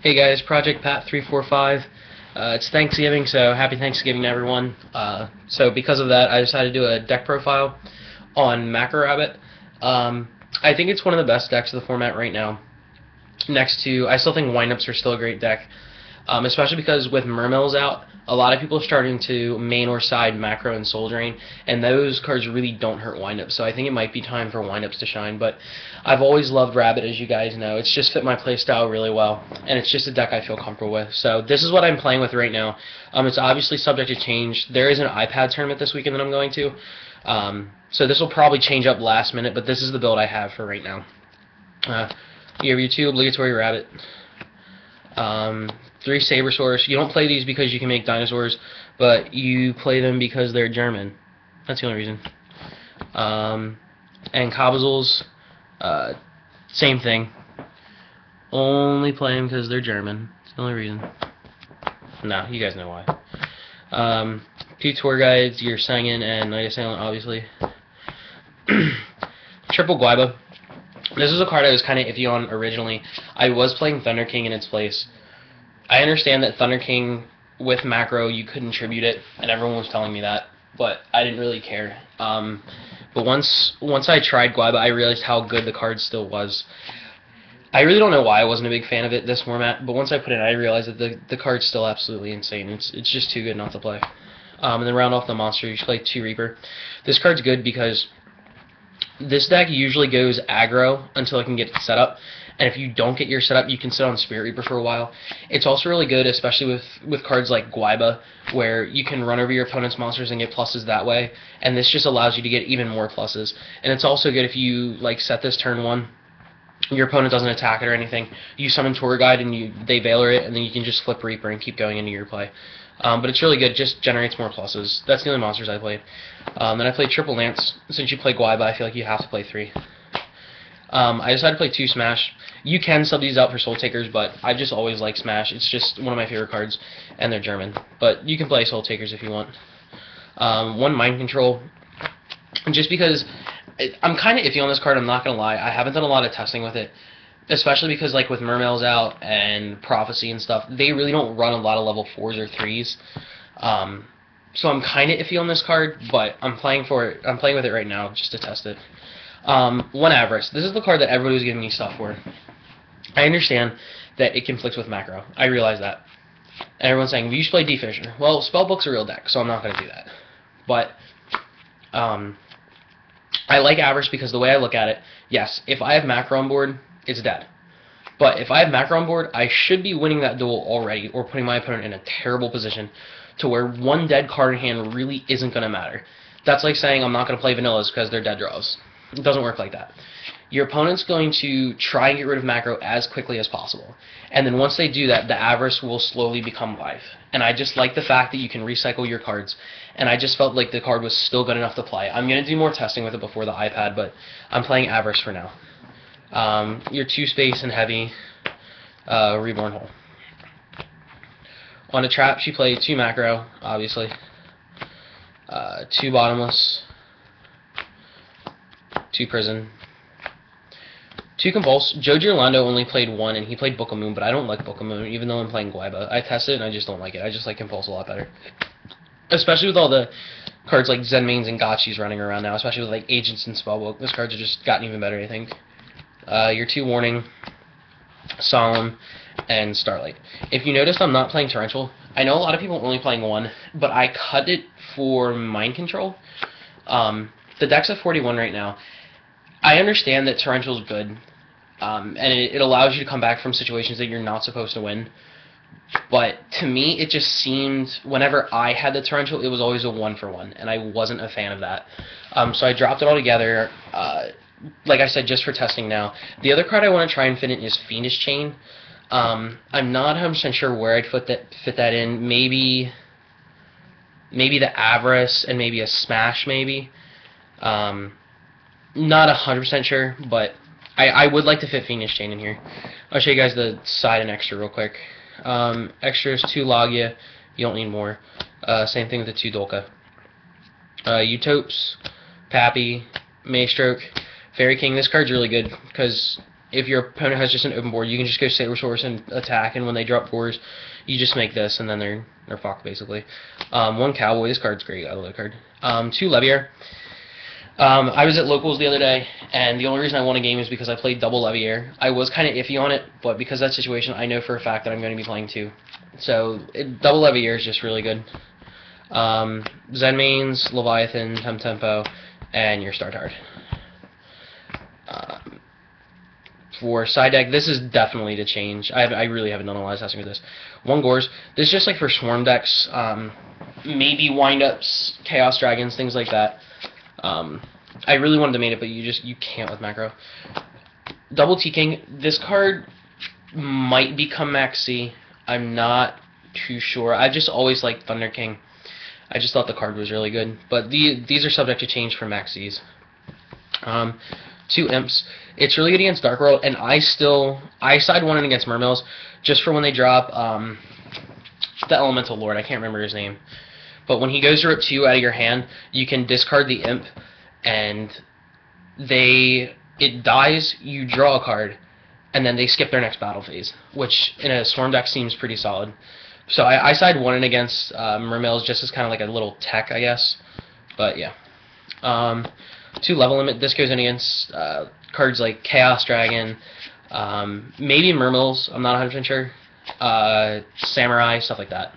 Hey guys, Project Pat 345. It's Thanksgiving, so happy Thanksgiving to everyone. So because of that, I decided to do a deck profile on Macro Rabbit. I think it's one of the best decks of the format right now. Next to, I still think windups are still a great deck, especially because with Mermills out, a lot of people are starting to main or side Macro and Soul Drain, and those cards really don't hurt windups. So I think it might be time for windups to shine. But I've always loved Rabbit, as you guys know. It's just fit my playstyle really well, and it's just a deck I feel comfortable with. So this is what I'm playing with right now. It's obviously subject to change. There is an iPad tournament this weekend that I'm going to, so this will probably change up last minute. But this is the build I have for right now. You have your 2 obligatory Rabbit. 3 Sabersaurs. You don't play these because you can make dinosaurs, but you play them because they're German. That's the only reason. And Cobazels, same thing. Only play them because they're German. That's the only reason. No, you guys know why. 2 tour guides, your Sangen and Night Assailant, obviously. Triple Guaiba. This is a card I was kind of iffy on originally. I was playing Thunder King in its place. I understand that Thunder King with macro you couldn't tribute it, and everyone was telling me that, but I didn't really care. But once I tried Guaiba, I realized how good the card still was. I really don't know why I wasn't a big fan of it this format, but once I put it in, I realized that the card's still absolutely insane. It's just too good not to play. And then round off the monster, you should play 2 Reaper. This card's good because this deck usually goes aggro until it can get set up, and if you don't get your setup, you can sit on Spirit Reaper for a while. It's also really good, especially with cards like Guaiba, where you can run over your opponent's monsters and get pluses that way, and this just allows you to get even more pluses. And it's also good if you set this turn 1, your opponent doesn't attack it or anything, you summon Tour Guide and they Veiler it, and then you can just flip Reaper and keep going into your play. But it's really good, just generates more pluses. That's the only monsters I played. Then I played Triple Lance. Since you play Guaiba, I feel like you have to play 3. I decided to play 2 Smash. You can sub these out for Soul Takers, but I just always like Smash. It's just one of my favorite cards, and they're German. But you can play Soul Takers if you want. 1 Mind Control, just because I'm kind of iffy on this card, I'm not going to lie. I haven't done a lot of testing with it, especially because with Mermails out and Prophecy and stuff, they really don't run a lot of level 4s or 3s. So I'm kind of iffy on this card, but I'm playing with it right now just to test it. 1 Avarice. This is the card that everybody was giving me stuff for. I understand that it conflicts with macro. I realize that. And everyone's saying, well, you should play D-Fisher. Well, Spellbook's a real deck, so I'm not going to do that. But I like Avarice because the way I look at it, yes, if I have macro on board, it's dead. But if I have macro on board, I should be winning that duel already, or putting my opponent in a terrible position to where 1 dead card in hand really isn't going to matter. That's like saying I'm not going to play Vanillas because they're dead draws. It doesn't work like that. Your opponent's going to try and get rid of macro as quickly as possible. And then once they do that, the Avarice will slowly become life. And I just like the fact that you can recycle your cards. And I just felt like the card was still good enough to play. I'm going to do more testing with it before the iPad, but I'm playing Avarice for now. Your 2 Space and Heavy Reborn Hole. On a Trap, she played 2 Macro, obviously. 2 Bottomless. 2 Prison. 2 Compulse. Joe Girlando only played 1, and he played Book of Moon, but I don't like Book of Moon, even though I'm playing Guaiba. I tested it, and I just don't like it. I just like Compulse a lot better. Especially with all the cards like Zenmaines and Gotchis running around now, especially with Agents and Spellbook. Those cards have just gotten even better, I think. Your 2 Warning, Solemn, and Starlight. If you notice, I'm not playing Torrential. I know a lot of people are only playing 1, but I cut it for Mind Control. The deck's at 41 right now. I understand that Torrential's good, and it allows you to come back from situations that you're not supposed to win. But to me, it just seemed, whenever I had the Torrential, it was always a 1-for-1, and I wasn't a fan of that. So I dropped it all together, like I said, just for testing now. The other card I want to try and fit in is Fiendish Chain. I'm not 100% sure where I'd fit that in. Maybe the Avarice and maybe a Smash, maybe. Not 100% sure, but I would like to fit Fiendish Chain in here. I'll show you guys the side and extra real quick. Extras, 2 Logia, you don't need more. Same thing with the 2 Dolka. Utopes, Pappy, Maystroke, Fairy King. This card's really good because if your opponent has just an open board, you can just go Saber Source and attack, and when they drop 4s, you just make this, and then they're fucked, basically. 1 Cowboy, this card's great, I love that card. 2 Levier. I was at Locals the other day, and the only reason I won a game is because I played double Levier. I was kind of iffy on it, but because of that situation, I know for a fact that I'm going to be playing 2. So, double Levier is just really good. Zenmaines, Leviathan, Tempo, and your Star Card. For side deck, this is definitely to change. I really haven't done a lot of testing with this. 1 Gores. This is just like for Swarm decks, maybe Windups, Chaos Dragons, things like that. I really wanted to make it, but you can't with macro. Double T-King. This card might become Max C. I'm not too sure. I just always liked Thunder King. I just thought the card was really good. But these are subject to change for Max Cs. 2 Imps. It's really good against Dark World, and I side 1 in against Mermills just for when they drop the Elemental Lord. I can't remember his name. But when he goes to rip 2 out of your hand, you can discard the Imp, and it dies, you draw a card, and then they skip their next battle phase, which in a Swarm deck seems pretty solid. So I side 1 in against Mermills just as kind of like a little tech, I guess. But yeah. 2 Level Limit. This goes in against cards like Chaos Dragon, maybe Mermills, I'm not 100% sure, Samurai, stuff like that.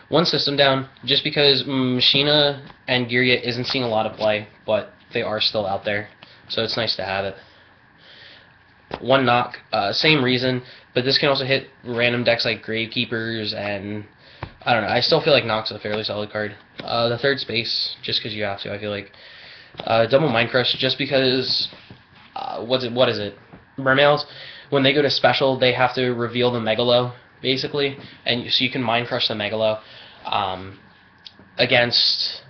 1 System Down, just because Machina and Girya isn't seeing a lot of play, but they are still out there, so it's nice to have it. 1 Knock, same reason, but this can also hit random decks like Gravekeepers, and I don't know, I still feel like Knock's a fairly solid card. The 3rd Space, just because you have to, I feel like. Double Mind Crush, just because, what is it? Mermails, when they go to special, they have to reveal the Megalo, basically, and so you can Mind Crush the Megalo. Against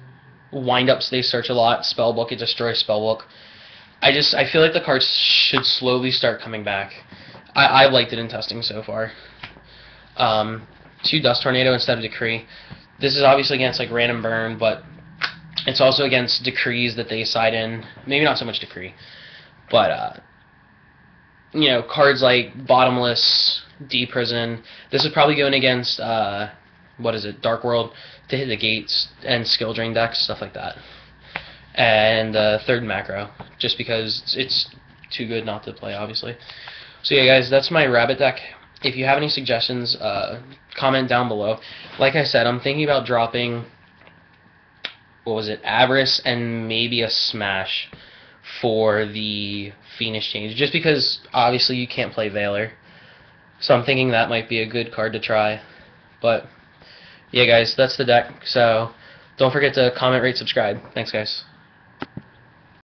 Windups, they search a lot. Spellbook, it destroys Spellbook. I feel like the cards should slowly start coming back. I've liked it in testing so far. 2 Dust Tornado instead of Decree. This is obviously against like Random Burn, but it's also against Decrees that they side in. Maybe not so much Decree, but you know, cards like Bottomless, D-Prison. This is probably going against Dark World to hit the gates and skill drain decks, stuff like that. And 3rd Macro, just because it's too good not to play, obviously. So yeah, guys, that's my Rabbit deck. If you have any suggestions, comment down below. Like I said, I'm thinking about dropping, Avarice and maybe a Smash for the fiendish change, just because obviously you can't play Veiler. So I'm thinking that might be a good card to try. But yeah, guys, that's the deck. So don't forget to comment, rate, subscribe. Thanks, guys.